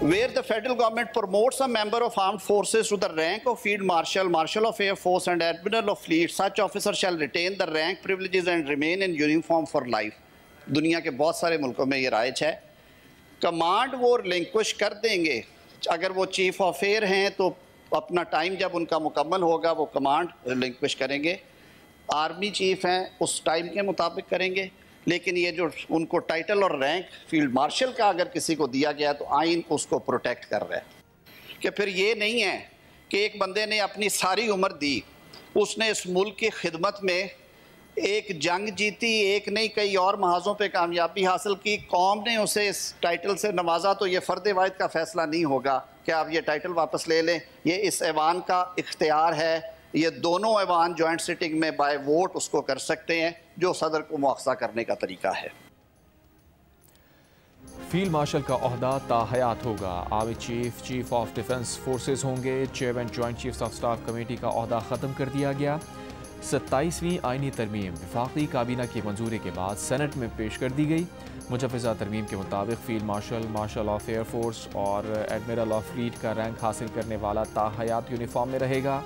where the federal government promotes a member of armed forces to the rank of Field Marshal, Marshal of Air Force and Admiral of Fleet, such officer shall retain the rank, privileges and remain in uniform for life. दुनिया के बहुत सारे मुल्कों में ये rise है। Command वो relinquish कर देंगे, अगर वो चीफ ऑफ एयर हैं तो अपना टाइम जब उनका मुकम्मल होगा वो कमांड रिलिंक्विश करेंगे। आर्मी चीफ हैं उस टाइम के मुताबिक करेंगे, लेकिन ये जो उनको टाइटल और रैंक फील्ड मार्शल का अगर किसी को दिया गया तो आइन उसको प्रोटेक्ट कर रहा है कि फिर ये नहीं है कि एक बंदे ने अपनी सारी उम्र दी, उसने इस मुल्क की खिदमत में एक जंग जीती, एक नहीं कई और महाजों पे कामयाबी हासिल की, कौम ने उसे इस टाइटल से नवाजा, तो ये फ़र्द वाहिद का फ़ैसला नहीं होगा कि आप ये टाइटल वापस ले लें। ये इस ऐवान का इख्तियार है, ये दोनों ऐवान जॉइंट सिटिंग में बाय वोट उसको कर सकते हैं, जो सदर को मुआखजा करने का तरीका है। फील्ड मार्शल का ओहदा ताहयात होगा। Army chief chief of defence forces होंगे। Chairman joint chiefs of staff committee का ओहदा ख़त्म कर दिया गया। 27वीं आईनी तरमीम वफाकी काबीना की मंजूरी के बाद सेनेट में पेश कर दी गई। मुजवज़ा तरमीम के मुताबिक field marshal, marshal of air force और एडमिरल ऑफ फ्लीट का रैंक हासिल करने वाला ताहयात यूनिफॉर्म में रहेगा।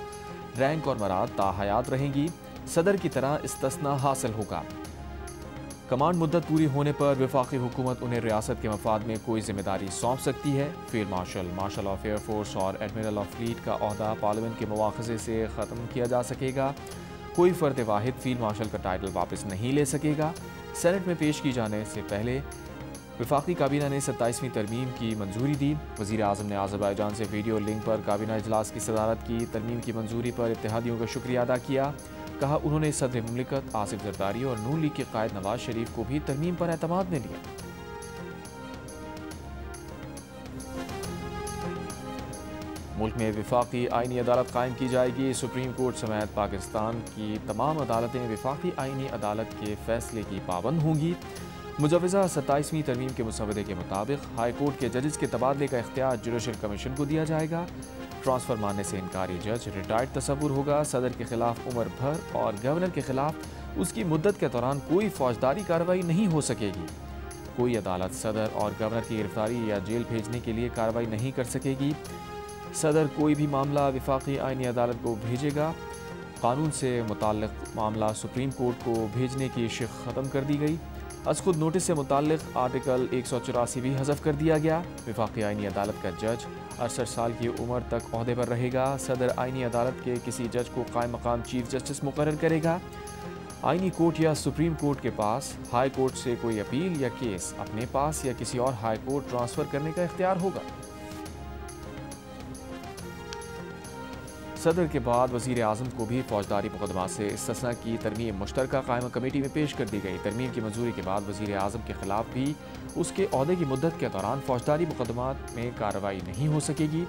रैंक और मराद ताहयात रहेंगी। सदर की तरह इस्तिस्ना हासिल होगा। कमांड मुद्दत पूरी होने पर वफाकी हुकूमत उन्हें रियासत के मफाद में कोई जिम्मेदारी सौंप सकती है। Field marshal, marshal of air force और एडमिरल ऑफ फ्लीट का ओहदा पार्लियामेंट के मुआखजे से ख़त्म किया जा सकेगा। कोई फ़र्द वाहिद फील्ड मार्शल का टाइटल वापस नहीं ले सकेगा। सेनेट में पेश की जाने से पहले वफाकी काबीना ने 27वीं तरमीम की मंजूरी दी। वज़ीर आज़म ने आज़रबाईजान से वीडियो लिंक पर काबीना इजलास की सदारत की। तरमीम की मंजूरी पर इत्तेहादियों का शुक्रिया अदा किया। कहा उन्होंने सदर मुमलिकत आसिफ जरदारी और नून लीग के कायद नवाज शरीफ को भी तरमीम पर एतमाद में लिया। मुल्क में वफाकी आईनी अदालत कायम की जाएगी। सुप्रीम कोर्ट समेत पाकिस्तान की तमाम अदालतें वफाकी आईनी अदालत के फैसले की पाबंद होंगी। मुजवज़ा 27वीं तरमीम के मुसवदे के मुताबिक हाई कोर्ट के जजेस के तबादले का इख्तियार जुडिशल कमीशन को दिया जाएगा। ट्रांसफ़र मानने से इनकारी जज रिटायर्ड तस्वुर होगा। सदर के खिलाफ उम्र भर और गवर्नर के खिलाफ उसकी मुद्दत के दौरान कोई फौजदारी कार्रवाई नहीं हो सकेगी। कोई अदालत सदर और गवर्नर की गिरफ्तारी या जेल भेजने के लिए कार्रवाई नहीं कर सकेगी। सदर कोई भी मामला वफाकी आईनी अदालत को भेजेगा। कानून से मुताल्लिक़ मामला सुप्रीम कोर्ट को भेजने की शिक ख़त्म कर दी गई। अज खुद नोटिस से मुताल्लिक़ आर्टिकल 184 भी हज़फ कर दिया गया। वफाकी आईनी अदालत का जज 68 साल की उम्र तक ओहदे पर रहेगा। सदर आईनी अदालत के किसी जज को कायम मकाम चीफ जस्टिस मुकर्रर करेगा। आईनी कोर्ट या सुप्रीम कोर्ट के पास हाई कोर्ट से कोई अपील या केस अपने पास या किसी और हाई कोर्ट ट्रांसफ़र करने का इख्तियार होगा। सदर के बाद वज़ीर आज़म को भी फौजदारी मुकदमा से इस्तिस्ना की तरमीम मुश्तरका कायमा कमेटी में पेश कर दी गई। तरमीम की मंजूरी के बाद वज़ीर आज़म के खिलाफ भी उसके ओहदे की मुद्दत के दौरान फौजदारी मुकदमात में कार्रवाई नहीं हो सकेगी।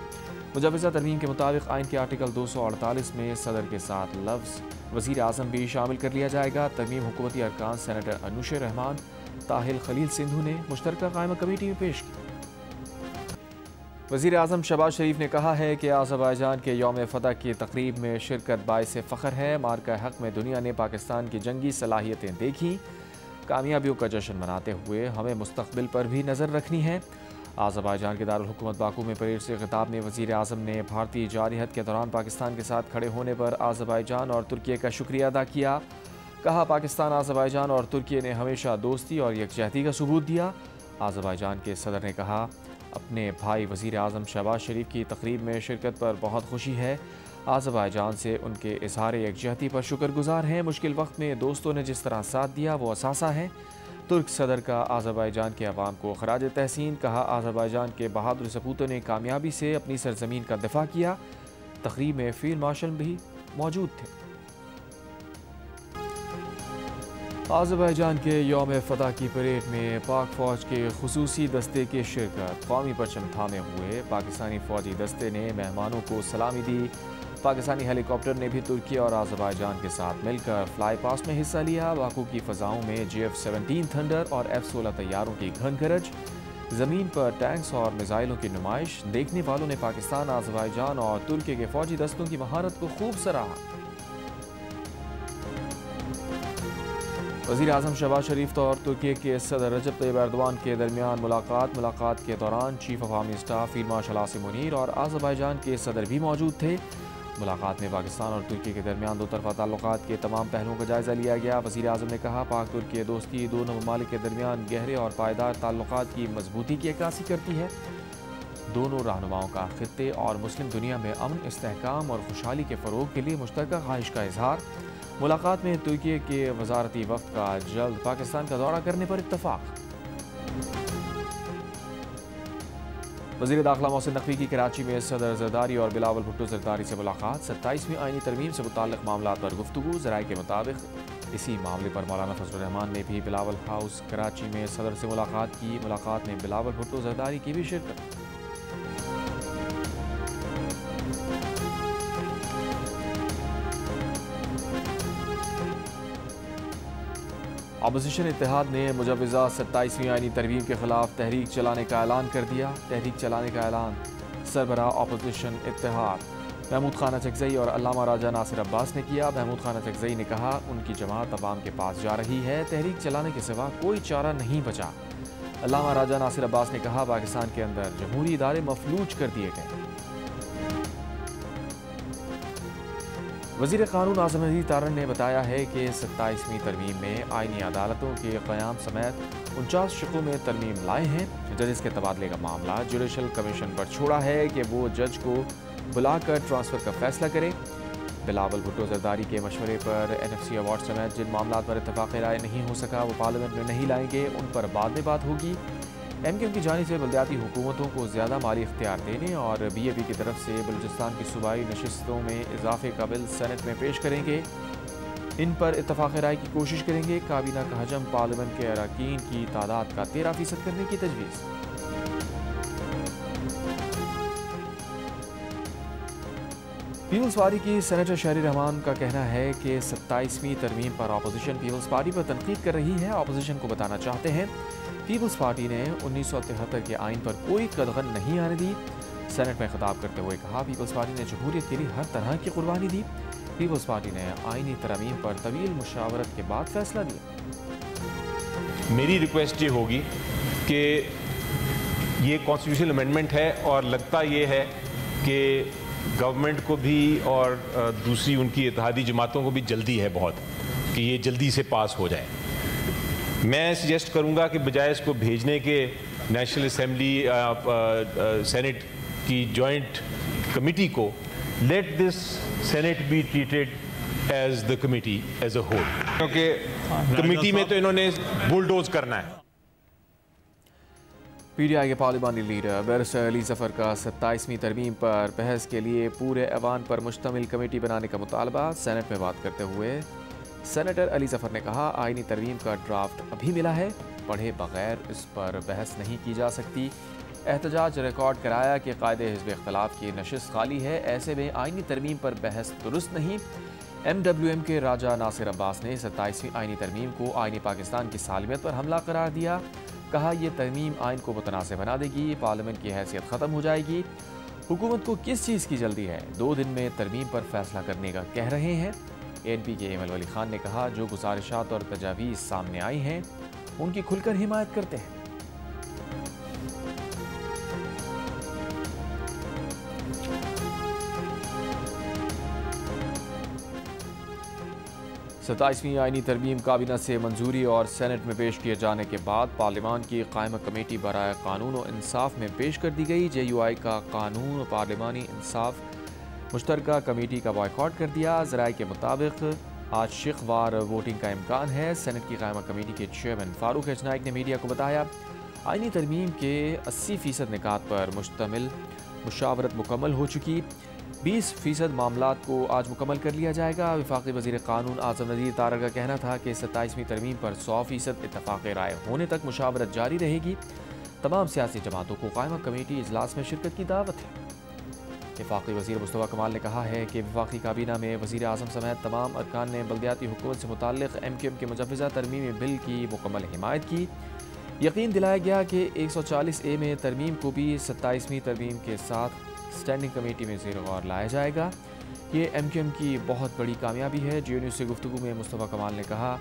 मुजवज़ा तरमीम के मुताबिक आइन के आर्टिकल 248 में सदर के साथ लफ्ज़ वज़ीर आज़म भी शामिल कर लिया जाएगा। तरमीम हुकूमती अरकान सेनेटर अनुशे रहमान, ताहिल खलील सिंधु ने मुश्तरका कायमा कमेटी में पेश की। वज़ीर आज़म शहबाज शरीफ ने कहा है कि आज़रबाईजान के यौम फ़तह की तकरीब में शिरकत बाइस फ़ख्र है। मार्का हक़ में दुनिया ने पाकिस्तान की जंगी सलाहियतें देखी। कामयाबियों का जश्न मनाते हुए हमें मुस्तक़बिल पर भी नज़र रखनी है। आज़रबाईजान के दारुल हुकूमत बाकू में परेड से खिताब में वज़ीर आज़म ने भारतीय जारहत के दौरान पाकिस्तान के साथ खड़े होने पर आज़रबाईजान और तुर्की का शुक्रिया अदा किया। कहा पाकिस्तान, आज़रबाईजान और तुर्की ने हमेशा दोस्ती और यकजहती का सबूत दिया। आज़रबाईजान के सदर ने कहा अपने भाई वज़ीर आज़म शहबाज शरीफ की तकरीब में शिरकत पर बहुत खुशी है। आज़रबाईजान से उनके इज़हार यकजहती पर शुक्रगुजार हैं। मुश्किल वक्त में दोस्तों ने जिस तरह साथ दिया वो असासा है। तुर्क सदर का आज़रबाईजान के अवाम को खराज तहसीन। कहा आज़रबाईजान के बहादुर सपूतों ने कामयाबी से अपनी सरजमीन का दिफा किया। तकरीब में फील्ड मार्शल भी मौजूद थे। आज़रबाईजान के यौम फ़तह की परेड में पाक फ़ौज के खुसूसी दस्ते की शिरकत। कौमी परचम थामे हुए पाकिस्तानी फ़ौजी दस्ते ने मेहमानों को सलामी दी। पाकिस्तानी हेलीकॉप्टर ने भी तुर्की और आज़रबाईजान के साथ मिलकर फ्लाई पास्ट में हिस्सा लिया। बाकू की फ़ज़ाओं में JF-17 थंडर और F-16 तैयारों की घन गरज। ज़मीन पर टैंक्स और मिसाइलों की नुमाइश। देखने वालों ने पाकिस्तान, आज़रबाईजान और तुर्की के फ़ौजी दस्तों की महारत को खूब सराहा। वज़ीर आज़म शहबाज शरीफ और तुर्की के सदर रजब तैयब एर्दोआन के दरमियान मुलाकात के दौरान chief of army staff field marshal Asim Munir और आज़रबाईजान के सदर भी मौजूद थे। मुलाकात में पाकिस्तान और तुर्की के दरमियान दो तरफ़ा ताल्लुकात के तमाम पहलुओं का जायज़ा लिया गया। वज़ीर आज़म ने कहा, पाक तुर्की दोस्ती दोनों ममालिक के दरमियान गहरे और पायदार ताल्लुकात की मजबूती की अक्कासी करती है। दोनों रहनुमाओं का खित्ते और मुस्लिम दुनिया में अमन, इस्तेहकाम और खुशहाली के फ़रोग के लिए मुश्तरका ख्वाहिश का इजहार। मुलाकात में तुर्की के वज़ारती वफ़द का जल्द पाकिस्तान का दौरा करने पर इत्तफ़ाक़। वज़ीर दाखिला मोहसिन नकवी की कराची में सदर जरदारी और बिलावल भुट्टो जरदारी से मुलाकात। 27वीं आईनी तरमीम से मुताल्लिक़ मामलात पर गुफ्तगू। ज़राए के मुताबिक इसी मामले पर मौलाना फजलुर रहमान ने भी बिलावल हाउस कराची में सदर से मुलाकात की। मुलाकात में बिलावल भुट्टो जरदारी की भी शिरकत। अपोजिशन इत्तेहाद ने मुजवज़ा 27वीं आईनी तरमीम के ख़िलाफ़ तहरीक चलाने का ऐलान कर दिया। तहरीक चलाने का ऐलान सरबराह अपोजिशन इत्तेहाद महमूद खान अचकज़ई और अल्लामा राजा नासिर अब्बास ने किया। महमूद खान अचकज़ई ने कहा, उनकी जमात अवाम के पास जा रही है, तहरीक चलाने के सिवा कोई चारा नहीं बचा। अल्लामा राजा नासिर अब्बास ने कहा, पाकिस्तान के अंदर जमहूरी इदारे मफलूज कर दिए गए। वज़ीर क़ानून आज़म नज़ीर तारण ने बताया है कि 27वीं तरमीम में आइनी अदालतों के क़याम समेत 49 शिकों में तरमीम लाए हैं। जजेस के तबादले का मामला जुडिशल कमीशन पर छोड़ा है कि वो जज को बुलाकर ट्रांसफ़र का फैसला करे। बिलावल भुट्टो जरदारी के मशवरे पर NFC अवार्ड समेत जिन मामलात पर इत्तफ़ाक़ राय नहीं हो सका वो पार्लियामेंट में नहीं लाएंगे, उन पर बाद में बात होगी। MKM की जानिब से बल्दियाती हुकूमतों को ज़्यादा माली इख्तियार देने और BAP की तरफ से बलूचिस्तान की सूबाई नशिस्तों में इजाफे का बिल सेनेट में पेश करेंगे। इन पर इत्तफ़ाक़ राय की कोशिश करेंगे। काबीना का हजम पार्लियामेंट के अरकान की तादाद का 13% करने की तजवीज़। पीपल्स पार्टी की सेनेटर शहरी रहमान का कहना है कि 27वीं तरमीम पर अपोजिशन पीपल्स पार्टी पर तनकीद कर रही है। अपोजिशन को बताना चाहते हैं पीपल्स पार्टी ने 1973 के आइन पर कोई कदगन नहीं आने दी। सेनेट में खिताब करते हुए कहा, पीपल्स पार्टी ने जमहूरियत के लिए हर तरह की कुर्बानी दी। पीपल्स पार्टी ने आइनी तरमीम पर तवील मुशावरत के बाद फैसला दिया। मेरी रिक्वेस्ट ये होगी कि ये कॉन्स्टिट्यूशनल अमेंडमेंट है और लगता ये है कि गवर्नमेंट को भी और दूसरी उनकी इत्तेहादी जमातों को भी जल्दी है बहुत कि ये जल्दी से पास हो जाए। मैं सजेस्ट करूंगा कि बजाय इसको भेजने के नेशनल असेंबली सेनेट की जॉइंट कमेटी को, let this senate be treated as the committee as a whole, क्योंकि कमेटी में तो इन्होंने बुलडोज करना है। PTI के पार्लिमानी लीडर बैरिस्टर अली ज़फ़र का 27वीं तरमीम पर बहस के लिए पूरे ऐवान पर मुश्तमिल कमेटी बनाने का मुतालबा। सेनेट में बात करते हुए सेनेटर अली ज़फ़र ने कहा, आइनी तरमीम का ड्राफ्ट अभी मिला है, पढ़े बगैर इस पर बहस नहीं की जा सकती। एहतजाज रिकॉर्ड कराया कि कायदे हिज़्ब इख्तिलाफ की नशिस्त खाली है, ऐसे में आइनी तरमीम पर बहस दुरुस्त नहीं। MWM के राजा नासिर अब्बास ने 27वीं आइनी तरमीम को आइनी पाकिस्तान की सालमियत पर हमला करार दिया। कहा, यह तरमीम आइन को मुतनाज़ बना देगी, पार्लियामेंट की हैसियत ख़त्म हो जाएगी। हुकूमत को किस चीज़ की जल्दी है, 2 दिन में तरमीम पर फैसला करने का कह रहे हैं। ANP के एमएल वली खान ने कहा, जो गुजारिशात और तजावीज़ सामने आई हैं उनकी खुलकर हिमायत करते हैं। सताईसवीं आइनी तरमीम काबीना से मंजूरी और सेनेट में पेश किए जाने के बाद पार्लियामान की कायमा कमेटी बराए कानून और इंसाफ में पेश कर दी गई। JUI का कानून और पार्लिमानी इंसाफ मुश्तरका कमेटी का बॉयकॉट कर दिया। ज़राए के मुताबिक आज शिकवार वोटिंग का इम्कान है। सेनेट की कायमा कमेटी के चेयरमैन फारूक एच नाइक ने मीडिया को बताया, आइनी तरमीम के 80% निकात पर मुश्तमिल मुशावरत मुकम्मल हो चुकी, 20% मामलात को आज मुकम्मल कर लिया जाएगा। वफाकी वज़ीर क़ानून आज़म नज़ीर तारड़ का कहना था कि 27वीं तरमीम पर 100% इत्तफ़ाक़ राय होने तक मुशावरत जारी रहेगी। तमाम सियासी जमातों को कायमा कमेटी इजलास में शिरकत की दावत है। वफाकी वज़ीर मुस्तफ़ा कमाल ने कहा है कि वफाकी काबीना में वज़ीर आज़म समेत तमाम अरकान ने बल्दियाती हुकूमत से मुताल्लिक़ MQM के मुजव्वज़ा तरमीमी बिल की मुकम्मल हिमायत की। यकीन दिलाया गया कि 140A में तरमीम को भी 27वीं तरमीम के साथ स्टैंडिंग कमेटी में ज़ेर गौर लाया जाएगा। ये MQM की बहुत बड़ी कामयाबी है। GNU से गुफ्तगू में मुस्तफ़ा कमाल ने कहा,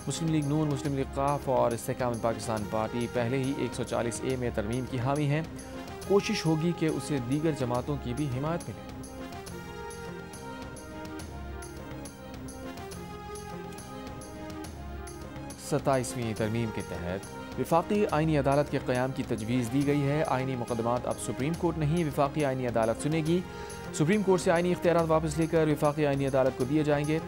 मुस्लिम लीग नून, मुस्लिम लीग काफ और इस्तेकाम पाकिस्तान पार्टी पहले ही 140A में तरमीम की हामी हैं। कोशिश होगी कि उसे दीगर जमातों की भी हिमायत मिले। सत्ताईसवीं तरमीम के तहत विफाकी आइनी अदालत के क़याम की तजवीज़ दी गई है। आइनी मुकदमात अब सुप्रीम कोर्ट नहीं, विफाकी आइनी अदालत सुनेगी। सुप्रीम कोर्ट से आइनी इख्तियारात वापस लेकर विफाकी आइनी अदालत को दिए जाएंगे।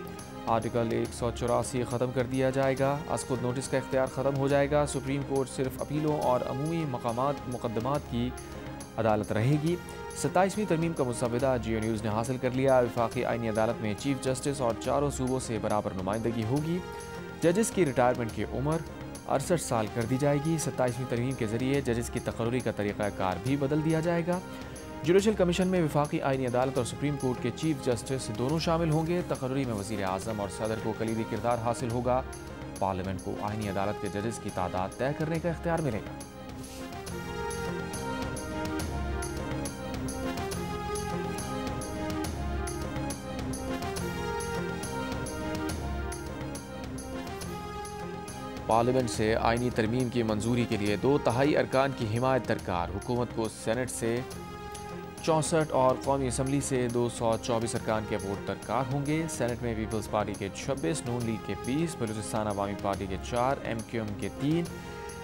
आर्टिकल 184 ख़त्म कर दिया जाएगा। असखुद नोटिस का इख्तियार ख़त्म हो जाएगा। सुप्रीम कोर्ट सिर्फ अपीलों और अमूमी मुकदमात की अदालत रहेगी। 27वीं तरमीम का मुसव्वदा जियो न्यूज़ ने हासिल कर लिया। विफाकी आइनी अदालत में चीफ जस्टिस और चारों सूबों से बराबर नुमाइंदगी होगी। जजेस की रिटायरमेंट की उम्र 68 साल कर दी जाएगी। 27वीं तरमीम के जरिए जजेस की तकर्री का तरीक़ाकार भी बदल दिया जाएगा। जुडिशल कमीशन में विफाकी आइनी अदालत और सुप्रीम कोर्ट के चीफ जस्टिस दोनों शामिल होंगे। तकर्री में वज़ीर आज़म और सदर को कलीदी किरदार हासिल होगा। पार्लियामेंट को आइनी अदालत के जजेस की तादाद तय करने का इख्तियार मिलेगा। पार्लियामेंट से आइनी तरमीम की मंजूरी के लिए 2/3 अरकान की हिमायत दरकार। हुकूमत को सेनेट से 64 और कौमी असम्बली से 224 अरकान के वोट दरकार होंगे। सेनेट में पीपल्स पार्टी के 26, नून लीग के 20, बलूचिस्तान अवामी पार्टी के 4, MQM के 3,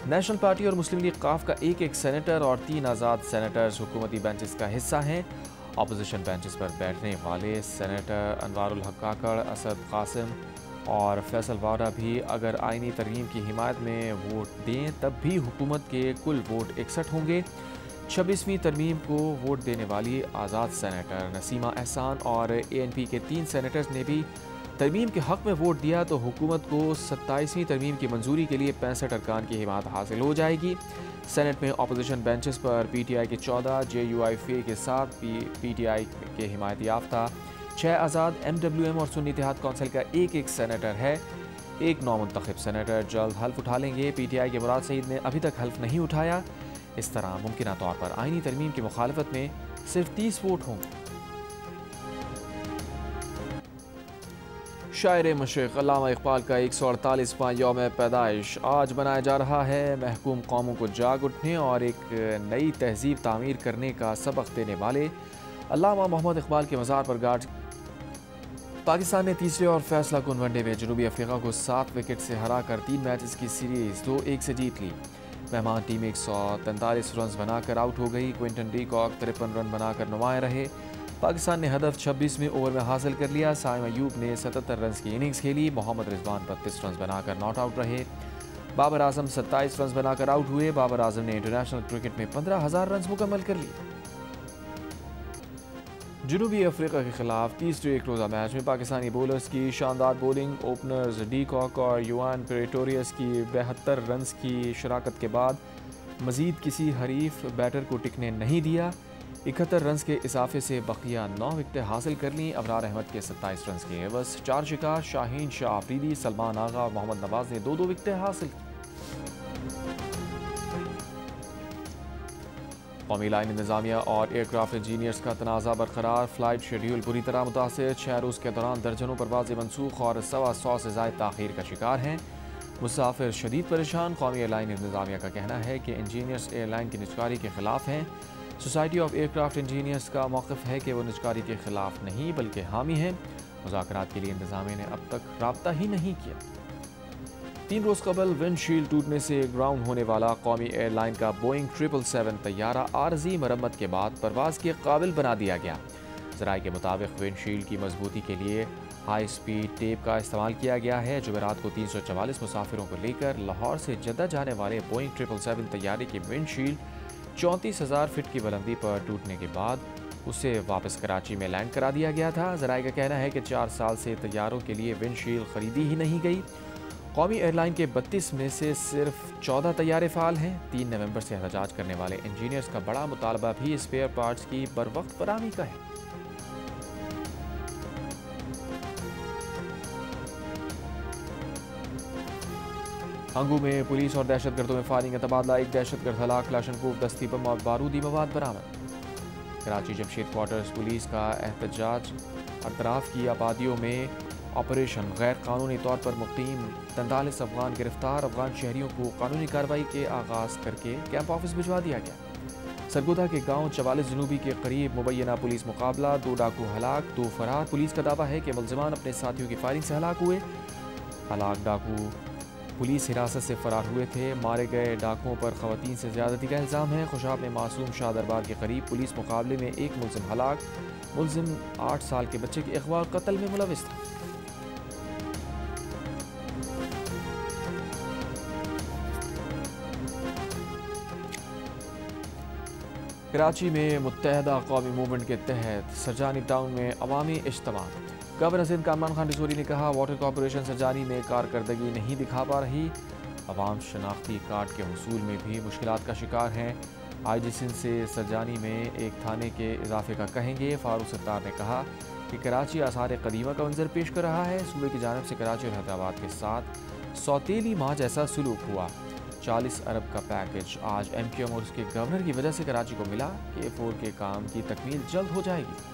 नेशनल पार्टी और मुस्लिम लीग काफ का 1-1 सेनेटर और 3 आज़ाद सेनेटर्स हुकूमती बेंचेस का हिस्सा हैं। अपोजिशन बेंचेस पर बैठने वाले सेनेटर अनवारुल हक काकड़, असद कासिम और फैसल वारा भी अगर आइनी तरमीम की हिमायत में वोट दें तब भी हुकूमत के कुल वोट 61 होंगे। 26वीं तरमीम को वोट देने वाली आज़ाद सेनेटर नसीमा एहसान और ANP के 3 सेनेटर्स ने भी तरमीम के हक़ में वोट दिया तो हुकूमत को 27वीं तरमीम की मंजूरी के लिए 65 अरकान की हिमायत हासिल हो जाएगी। सेनेट में अपोजिशन बेंचेस पर PTI के 14, JUIFA के 7, PTI के हिमायत याफ्ता 6 आज़ाद, MWM और सुन्नी इत्तेहाद कौंसिल का 1-1 सेनेटर है। एक नौमुंतखब सेनेटर जल्द हल्फ उठा लेंगे। PTI के मुराद सईद ने अभी तक हल्फ नहीं उठाया। इस तरह मुमकिन तौर पर आइनी तरमीम की मुखालफत में सिर्फ 30 वोट होंगे। शायर मशरिक़ अल्लामा इक़बाल का 148वां यौम पैदाइश आज मनाया जा रहा है। महकूम कौमों को जाग उठने और एक नई तहजीब तामीर करने का सबक देने वाले अल्लामा मोहम्मद इक़बाल के मज़ार पर गार्ड पाकिस्तान ने तीसरे और फैसला कुन वनडे में जनूबी अफ्रीका को 7 विकेट से हराकर 3 मैचेस की सीरीज़ 2-1 से जीत ली। मेहमान टीम 143 रन बनाकर आउट हो गई। क्विंटन डी कॉक 53 रन बनाकर नुमाया रहे। पाकिस्तान ने हदफ 26वें ओवर में हासिल कर लिया। साइम अयूब ने 77 रन की इनिंग्स खेली। मोहम्मद रिजवान 32 रन बनाकर नॉट आउट रहे। बाबर आजम 27 रन बनाकर आउट हुए। बाबर आजम ने इंटरनेशनल क्रिकेट में 15,000 रन मुकम्मल कर लिए। जनूबी अफ्रीका के खिलाफ तीसरे एक रोज़ा मैच में पाकिस्तानी बॉलर्स की शानदार बॉलिंग, ओपनर्स डी कॉक और युआन प्रेटोरियस की 72 रन की शराकत के बाद मज़ीद किसी हरीफ बैटर को टिकने नहीं दिया। 71 रन के इजाफे से बकिया 9 विकेटें हासिल कर लीं। अबरार अहमद के 27 रन के एवज़ 4 शिकार, शाहीन शाह अफरीदी, सलमान आगा और मोहम्मद नवाज ने 2-2 विकेटें हासिल की। कौमी लाइन इंतजामिया और एयरक्राफ्ट इंजीनियर्स का तनाज़ा बरकरार। फ़्लाइट शेड्यूल बुरी तरह मुतासिर। 6 रोज़ के दौरान दर्जनों परवाज़ें मनसूख और 125 से ज़ायद ताख़ीर का शिकार हैं। मुसाफिर शदीद परेशान। कौमी एयरलाइन इंतजामिया का कहना है कि इंजीनियर्स एयरलाइन की निजकारी के ख़िलाफ़ हैं। सोसाइटी ऑफ एयरक्राफ्ट इंजीनियर्स का मौक़िफ़ है कि वो निजकारी के ख़िलाफ़ नहीं बल्कि हामी हैं। मुज़ाकरात के लिए इंतजामिया ने अब तक रब्ता ही नहीं किया। 3 रोज़ कबल विंडशील्ड टूटने से ग्राउंड होने वाला कौमी एयरलाइन का बोइंग 777 तैयारा आर्जी मरम्मत के बाद परवाज़ के काबिल बना दिया गया। ज़राए के मुताबिक विंडशील्ड की मजबूती के लिए हाई स्पीड टेप का इस्तेमाल किया गया है। जुमेरात को 344 मुसाफिरों को लेकर लाहौर से जद्दा जाने वाले बोइंग 777 तैयारे की विंडशील्ड 34,000 फीट की बुलंदी पर टूटने के बाद उसे वापस कराची में लैंड करा दिया गया था। ज़राए का कहना है कि 4 साल से तैयारों के लिए विंडशील्ड खरीदी ही नहीं गई। कौमी एयरलाइन के 32 में से सिर्फ 14 तैयारे फ़ाल हैं। 3 नवंबर से एहतजाज करने वाले इंजीनियर्स का बड़ा मुतालबा भी स्पेयर पार्ट्स की बरवक्त फराहमी का है। हंगू में पुलिस और दहशतगर्दों में फायरिंग का तबादला। एक दहशतगर्द हलाक, क्लाशनकोव, दस्ती बम और बारूदी मवाद बरामद। कराची जमशेद क्वार्टर्स पुलिस का एहतजाज अतराफ की आबादियों में ऑपरेशन गैर कानूनी तौर पर मुकीम 43 अफगान गिरफ्तार। अफगान शहरियों को कानूनी कार्रवाई के आगाज़ करके कैंप ऑफिस भिजवा दिया गया। सरगोदा के गांव 44 जनूबी के करीब मुबैना पुलिस मुकाबला, 2 डाकू हलाक, 2 फरार। पुलिस का दावा है कि मुलजिमान अपने साथियों की फायरिंग से हलाक हुए। हलाक डाकू पुलिस हिरासत से फरार हुए थे। मारे गए डाकुओं पर खवातीन से ज़्यादती का इल्ज़ाम है। खुशाब में मासूम शाह दरबार के करीब पुलिस मुकाबले में एक मुलजिम हलाक। मुलजिम 8 साल के बच्चे के अगवा और कत्ल में मुलविस था। कराची में मुत्तहदा कौमी मूवमेंट के तहत सरजानी टाउन में अवामी इज्तिमा। गवर्नर सिंध कामरान खान रिजवी ने कहा, वाटर कॉरपोरेशन सरजानी में कारकर्दगी नहीं दिखा पा रही। अवाम शनाख्ती कार्ड के हुसूल में भी मुश्किलात का शिकार हैं। IG सिंध से सरजानी में एक थाने के इजाफे का कहेंगे। फारूक सत्तार ने कहा कि कराची आसार कदीमा का मंजर पेश कर रहा है। सूबे की जानिब से कराची और हैदराबाद के साथ सौतेली माह जैसा सलूक हुआ। 40 अरब का पैकेज आज MQM और उसके गवर्नर की वजह से कराची को मिला। K4 के काम की तकमील जल्द हो जाएगी।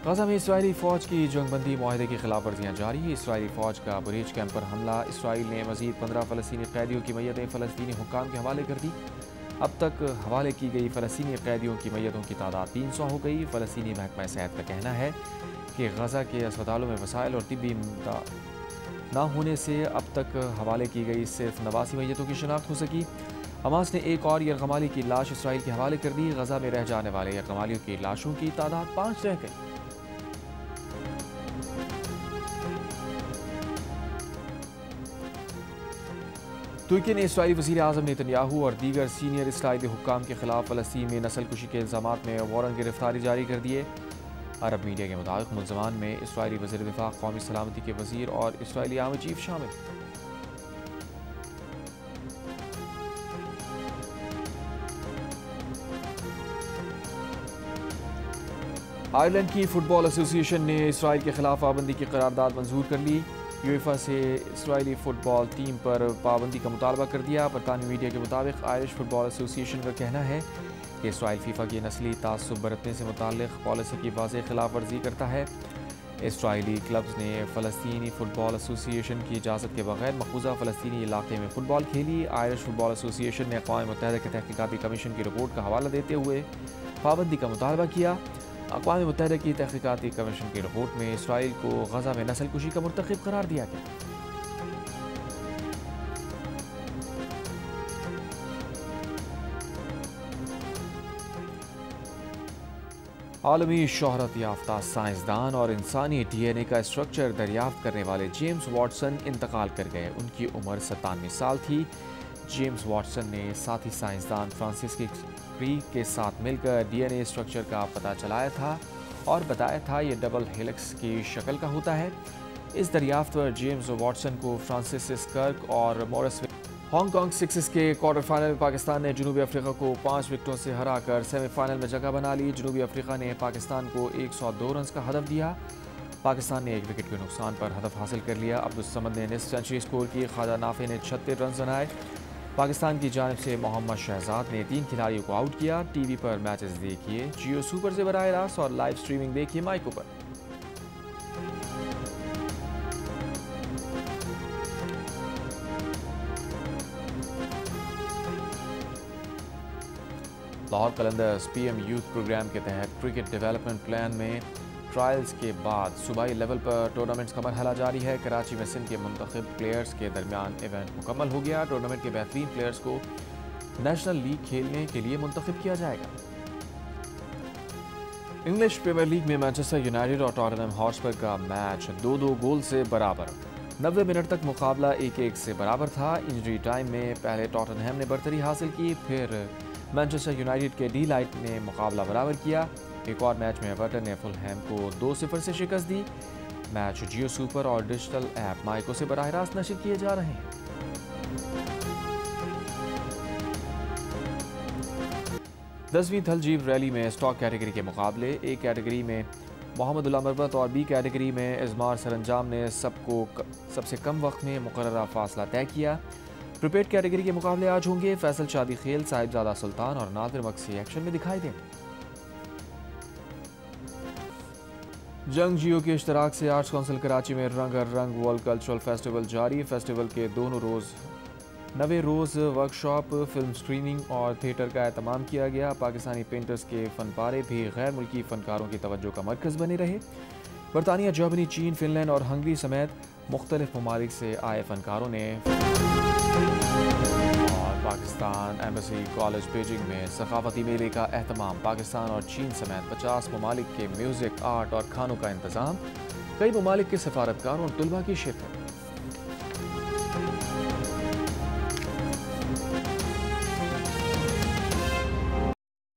गजा में इसराइली फ़ौज की जंगबंदी माहदे की खिलाफ वर्जियाँ जारी। इसराइली फ़ौज का बुरेज कैंप पर हमला। इसराइल ने मज़ीद 15 फ़लस्तीनी कैदियों की मैयतें फ़लस्तीनी हुक्काम के हवाले कर दी। अब तक हवाले की गई फ़लस्तीनी कैदियों की मैयतों की तादाद 300 हो गई। फ़लस्तीनी महकमा सेहत का कहना है कि गजा के अस्पतालों में वसाइल और तिब्बी इमदाद न होने से अब तक हवाले की गई सिर्फ 89 मैयतों की शनाख्त हो सकी। हमास ने एक और यरगमाली की लाश इसराइल के हवाले कर दी। गजा में रह जाने वाले यरगमालियों की लाशों की तादाद 5 रह गई। तुर्की ने इसराइली वज़ीर आज़म नेतन्याहू और दीगर सीनियर इसराइली हुक्काम के खिलाफ फ़लस्तीन में नस्लकुशी के इल्ज़ामात में वारंट गिरफ्तारी जारी कर दिए। अरब मीडिया के मुताबिक मुलज़मान में इसराइली वज़ीर दिफ़ा, कौमी सलामती के वज़ीर और इसराइली आर्मी चीफ शामिल। आयरलैंड की फ़ुटबॉल एसोसिएशन ने इसराइल के खिलाफ पाबंदी की करारदाद मंजूर कर ली। यूएफा से इसराइली फ़ुटबॉल टीम पर पाबंदी का मुतालबा कर दिया। बरतानवी मीडिया के मुताबिक आयरिश फ़ुटबॉल एसोसिएशन का कहना है कि इसराइल फीफा की नस्ली तासुब बरतने से मुताल्लिक़ पॉलिसी की वाज़ेह खिलाफ वर्जी करता है। इसराइली क्लब्स ने फ़लस्तीनी फ़ुटबॉल एसोसिएशन की इजाज़त के बगैर मकबूजा फ़लस्तीनी इलाके में फ़ुटबॉल खेली। आयरिश फ़ुटबॉल एसोसिएशन ने अक़वाम मुत्तहिदा के तहक़ीक़ाती कमीशन की रिपोर्ट का हवाला देते हुए पाबंदी का मुतालबा किया। अक़वाम मुत्तहिदा की तहक़ीक़ाती कमीशन की रिपोर्ट में इसराइल को गज़ा में नस्लकुशी का मुर्तकिब करार दिया गया। आलमी शोहरत याफ्ता साइंसदान और इंसानी DNA का स्ट्रक्चर दरियाफ्त करने वाले जेम्स वाटसन इंतकाल कर गए। उनकी उम्र 97 साल थी। जेम्स वाटसन ने साथी साइंसदान फ्रांसिस क्रीक के साथ मिलकर DNA स्ट्रक्चर का पता चलाया था और बताया था ये डबल हेलिक्स की शक्ल का होता है। इस दरियाफ्त पर जेम्स वाटसन को फ्रांसिस क्रीक और मॉरिस हांगकांग सिक्सेस के क्वार्टर फाइनल में पाकिस्तान ने जनूबी अफ्रीका को 5 विकेटों से हराकर सेमीफाइनल में जगह बना ली। जनूबी अफ्रीका ने पाकिस्तान को 102 रन का हदफ दिया। पाकिस्तान ने 1 विकेट के नुकसान पर हदफ हासिल कर लिया। अब्दुल समद ने निस्फ सेंचुरी स्कोर की। ख्वाजा नाफे ने 36 रन बनाए। पाकिस्तान की जानिब से मोहम्मद शहजाद ने 3 खिलाड़ियों को आउट किया। टीवी पर मैचेस देखिए जियो सुपर से बराह रास्त और लाइव स्ट्रीमिंग देखिए माइको पर। Lahore Qalandars PM youth program के तहत क्रिकेट डेवलपमेंट प्लान में ट्रायल्स के बाद सूबाई लेवल पर टूर्नामेंट्स का मरहला जारी है। कराची में सिंध के मुंतखब प्लेयर्स के दरमियान इवेंट मुकम्मल हो गया। टूर्नामेंट के बेहतरीन प्लेयर्स को नेशनल लीग खेलने के लिए मुंतखब किया जाएगा। इंग्लिश प्रीमियर लीग में मैनचेस्टर यूनाइटेड और टॉटनहम हॉटस्पर का मैच 2-2 गोल से बराबर। 90 मिनट तक मुकाबला 1-1 से बराबर था। इंजरी टाइम में पहले टॉटनहम ने बरतरी हासिल की, फिर मैनचेस्टर यूनाइटेड के डी लाइट ने मुकाबला बराबर किया। एक और मैच में एवर्टन ने फुलहैम को 2-0 से शिकस्त दी। मैच जियो सुपर और डिजिटल ऐप माइको से बराह रास्त नशर किए जा रहे हैं। दसवीं थलजीब रैली में स्टॉक कैटेगरी के मुकाबले ए कैटेगरी में मोहम्मदुल्लाह मरबत और बी कैटेगरी में इज़मार सरंजाम ने सबसे कम वक्त में मुकर्ररा फासला तय किया। प्रिपेयर्ड कैटेगरी के मुकाबले आज होंगे। फैसल शादी खेल, साहिबजादा सुल्तान और नादिर मक्सी एक्शन में दिखाई देंगे। जंग जियो के इश्तराक से आर्ट्स काउंसिल कराची में रंग रंग वर्ल्ड कल्चरल फेस्टिवल जारी। फेस्टिवल के दोनों रोज़ 90 रोज़ वर्कशॉप, फिल्म स्क्रीनिंग और थिएटर का एहतमाम किया गया। पाकिस्तानी पेंटर्स के फनपारे भी गैर मुल्की फ़नकारों की तवज्जो का मरकज़ बने रहे। बरतानिया, जर्मनी, चीन, फिनलैंड और हंगरी समेत मुख्तलिफ ममालिक से आए फ़नकारों ने और पाकिस्तान एम्बेसी कॉलेज बीजिंग में सकाफती मेले का एहतमाम। पाकिस्तान और चीन समेत 50 ममालिक के म्यूज़िक, आर्ट और खानों का इंतज़ाम। कई ममालिक के सफारतकारों और तलबा की शिरकत।